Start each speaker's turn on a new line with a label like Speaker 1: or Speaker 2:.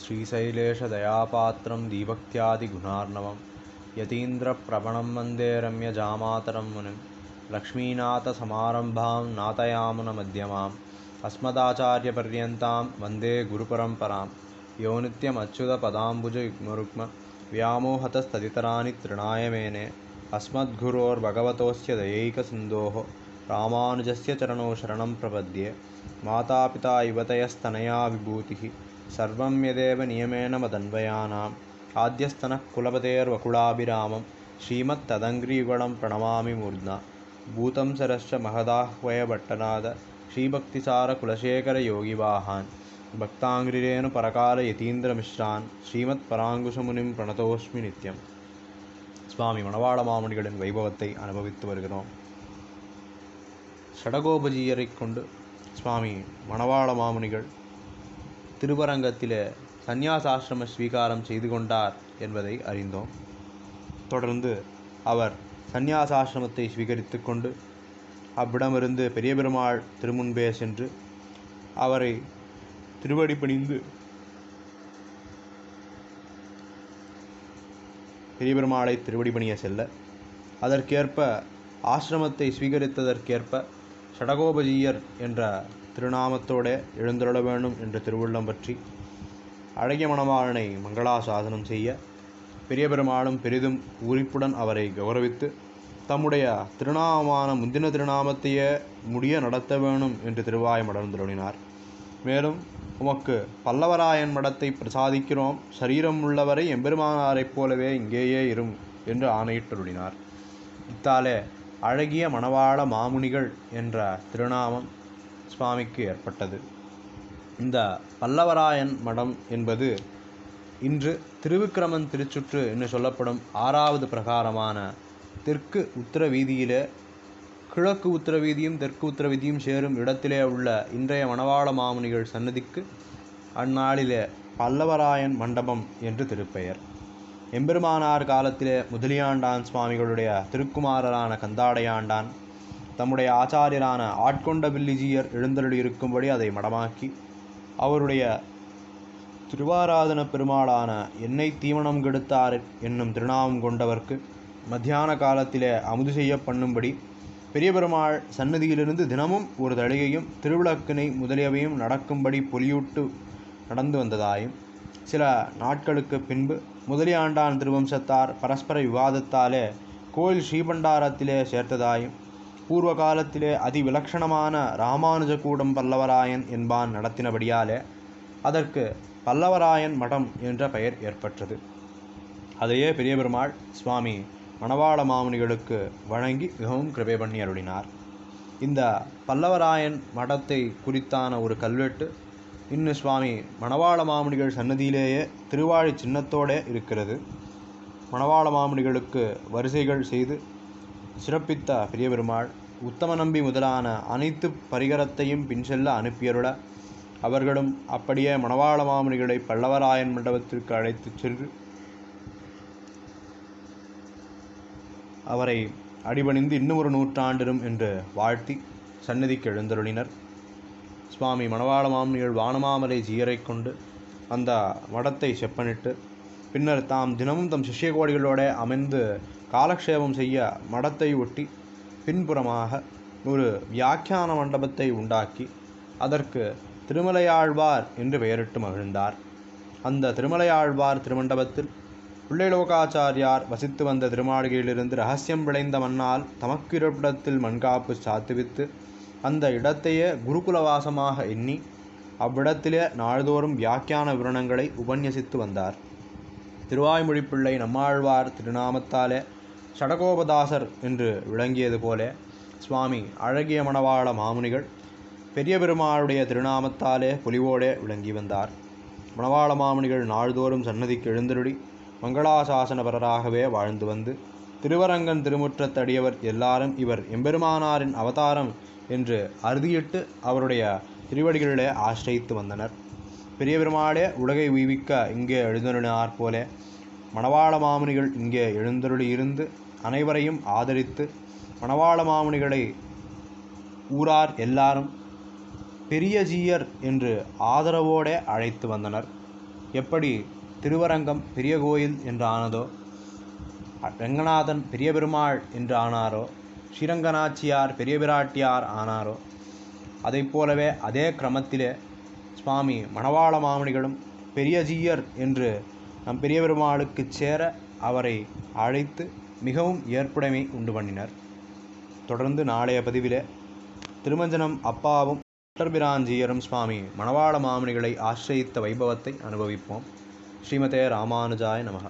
Speaker 1: श्रीशैलेशदयापात्रं दीभक्त्यादिगुणार्णवं यतीन्द्रप्रवणं वन्दे रम्यजामातरं मुनिं लक्ष्मीनाथसमारम्भां नाथयामुनमध्यमाम् अस्मदाचार्यपर्यन्तां वन्दे गुरुपरम्परां यो नित्यमच्युतपदाम्बुजयुग्मरुक्म व्यामोहतस्तदितराणि तृणाय मेने अस्मद्गुरोर्भगवतोऽस्य दयैकसिन्धोः रामानुजस्य चरणौ शरणं प्रपद्ये मातापिता युवतयस्तनया विभूतिः सर्वं यदेव नियमेन मदन्वयानाम् आद्यस्तनः कुलपतेर्वकुलाभिरामं श्रीमत्तदङ्घ्रियुगलं प्रणमामि मूर्ध्ना भूतं सरश्च महदाह्वयभट्टनाद श्रीभक्तिसारकुलशेखरयोगिवाहान् भक्ताङ्घ्रिरेणुपरकालयतीन्द्रमिश्रान् श्रीमत्पराङ्कुशमुनिं प्रणतोऽस्मि नित्यम्. சுவாமி மணவாள மாமுனிகளின் வைபவத்தை அனுபவித்து வருகிறோம். ஷடகோபஜீயரை கொண்டு சுவாமி மணவாள மாமுனிகள் திருவரங்கத்திலே சந்நியாசாசிரம ஸ்வீகாரம் செய்து கொண்டார் என்பதை அறிந்தோம். தொடர்ந்து அவர் சந்நியாசாசிரமத்தை ஸ்வீகரித்து கொண்டு அவ்விடமிருந்து பெரிய பெருமாள் திருமுன்பே சென்று அவரை திருவடி பணிந்து பெரிய பெருமாளை திருவடி பணிய செல்ல அதற்கேற்ப ஆசிரமத்தை ஸ்வீகரித்ததற்கேற்ப ஷடகோபஜீயர் என்ற திருநாமத்தோடு எழுந்தருள வேண்டும் என்ற திருவுள்ளம் பற்றி அழகிய மணவாளனை மங்களாசாசனம் செய்ய பெரிய பெருமாளும் பெரிதும் உரிப்புடன் அவரை கௌரவித்து தம்முடைய திருநாமமான முந்தின திருநாமத்தையே முடிய நடத்த வேணும் என்று திருவாய் மலர்ந்தருளினார். மேலும் உமக்கு பல்லவராயன் மடத்தை பிரசாதிக்கிறோம், சரீரம் உள்ளவரை எம்பெருமானாரைப் போலவே இங்கேயே இரும் என்று ஆணையிட்டருளினார். இத்தாலே அழகிய மணவாள மாமுனிகள் என்ற திருநாமம் சுவாமிக்கு ஏற்பட்டது. இந்த பல்லவராயன் மடம் என்பது இன்று திருவிக்கிரமன் திருச்சுற்று என்று சொல்லப்படும் 6வது பிரகாரமான தெற்கு உத்தர வீதியிலே கிழக்கு உத்தர வீதியும் தெற்கு உத்தர வீதியும் சேரும் இடத்திலே உள்ள இன்றைய மணவாள மாமுனிகள் சன்னதிக்கு அந்நாளிலே பல்லவராயன் மண்டபம் என்று திருப்பெயர். எம்பெருமானார் காலத்திலே முதலியாண்டான் சுவாமிகளுடைய திருக்குமாரரான கந்தாடையாண்டான் தம்முடைய ஆச்சாரியரான ஆட்கொண்ட வில்லிஜீயர் எழுந்தருளியிருக்கும்படி அதை மடமாக்கி அவருடைய திருவாராதன பெருமாளான எண்ணெய் தீவனம் கெடுத்தார் என்னும் திருநாமம் கொண்டவர்க்கு மத்தியான காலத்திலே அமுது செய்ய பண்ணும்படி பெரிய பெருமாள் சன்னதியிலிருந்து தினமும் ஒரு தளிகையும் திருவிளக்கினை முதலியவையும் நடக்கும்படி பொலியூட்டு நடந்து வந்ததாயும் சில நாட்களுக்கு பின்பு முதலியாண்டான் திருவம்சத்தார் பரஸ்பர விவாதத்தாலே கோயில் ஸ்ரீபண்டாரத்திலே சேர்த்ததாயும் பூர்வ காலத்திலே அதிவிலட்சணமான ராமானுஜ கூடம் பல்லவராயன் என்பான் நடத்தினபடியாலே அதற்கு பல்லவராயன் மடம் என்ற பெயர் ஏற்பட்டது. அதையே பெரிய பெருமாள் சுவாமி மணவாள மாமுனிகளுக்கு வழங்கி மிகவும் கிருபை பண்ணி அருளினார். இந்த பல்லவராயன் மடத்தை குறித்தான ஒரு கல்வெட்டு இன்னும் சுவாமி மணவாள மாமுனிகள் சன்னதியிலேயே திருவாழி சின்னத்தோடு இருக்கிறது. மணவாள மாமுனிகளுக்கு வரிசைகள் செய்து சிறப்பித்த பெரிய பெருமாள் உத்தம நம்பி முதலான அனைத்து பரிகரத்தையும் பின் செல்ல அனுப்பியருள அவர்களும் அப்படியே மணவாள மாமுனிகளை பல்லவராயன் மண்டபத்திற்கு அழைத்துச் சென்று அவரை அடிபணிந்து இன்னும் ஒரு நூற்றாண்டிரும் என்று வாழ்த்தி சந்நிதிக்கு எழுந்தருளினர். சுவாமி மணவாள மாமுனிகள் வானமாமலை ஜீயரை கொண்டு அந்த மடத்தை செப்பனிட்டு பின்னர் தாம் தினமும் தம் சிஷ்ய கோடிகளோடு அமைந்து காலக்ஷேபம் செய்ய மடத்தை ஒட்டி பின்புறமாக ஒரு வியாக்கியான மண்டபத்தை உண்டாக்கி அதற்கு திருமலையாழ்வார் என்று பெயரிட்டு மகிழ்ந்தார். அந்த திருமலையாழ்வார் திருமண்டபத்தில் பிள்ளைலோகாச்சாரியார் வசித்து வந்த திருமாளிகையிலிருந்து ரகசியம் விளைந்த மண்ணால் தமக்கு இருப்பிடத்தில் மண்காப்பு சாத்துவித்து அந்த இடத்தையே குருகுலவாசமாக எண்ணி அவ்விடத்திலே நாள்தோறும் வியாக்கியான விவரணங்களை உபன்யசித்து வந்தார். திருவாய்மொழிப்பிள்ளை நம்மாழ்வார் திருநாமத்தாலே ஷடகோபதாசர் என்று விளங்கியது போல சுவாமி அழகிய மணவாள மாமுனிகள் பெரிய பெருமாளுடைய திருநாமத்தாலே பொலிவோடே விளங்கி வந்தார். மணவாள மாமுனிகள் நாள்தோறும் சன்னதிக்கு எழுந்தருளி மங்களாசாசனபரராகவே வாழ்ந்து வந்து திருவரங்கன் திருமுற்றத்தடியவர் எல்லாரும் இவர் எம்பெருமானாரின் அவதாரம் என்று அறுதியிட்டு அவருடைய திருவடிகளிலே ஆசிரியித்து வந்தனர். பெரிய பெருமாளே உலகை உய்விக்க இங்கே எழுந்தருளினார் போல மணவாள மாமுனிகள் இங்கே எழுந்தருளி இருந்து அனைவரையும் ஆதரித்து மணவாள மாமுனிகளை ஊரார் எல்லாரும் பெரிய ஜீயர் என்று ஆதரவோடு அழைத்து வந்தனர். எப்படி திருவரங்கம் பெரிய கோயில் என்று ஆனதோ, ரங்கநாதன் பெரிய பெருமாள் என்று ஆனாரோ, ஸ்ரீரங்கநாச்சியார் பெரிய பிராட்டியார் ஆனாரோ, அதை போலவே அதே கிரமத்திலே சுவாமி மணவாள மாமுனிகளும் பெரியஜீயர் என்று நம் பெரிய பெருமாளுக்கு சேர அவரை அழைத்து மிகவும் ஏற்புடைமை உண்டு பண்ணினர். தொடர்ந்து நாளைய பதிவிலே திருமஞ்சனம் அப்பாவும் பிராஞ்சியரும் சுவாமி மணவாள மாமுனிகளை ஆசிரியித்த வைபவத்தை அனுபவிப்போம். ஸ்ரீமதே ராமானுஜாய நமக.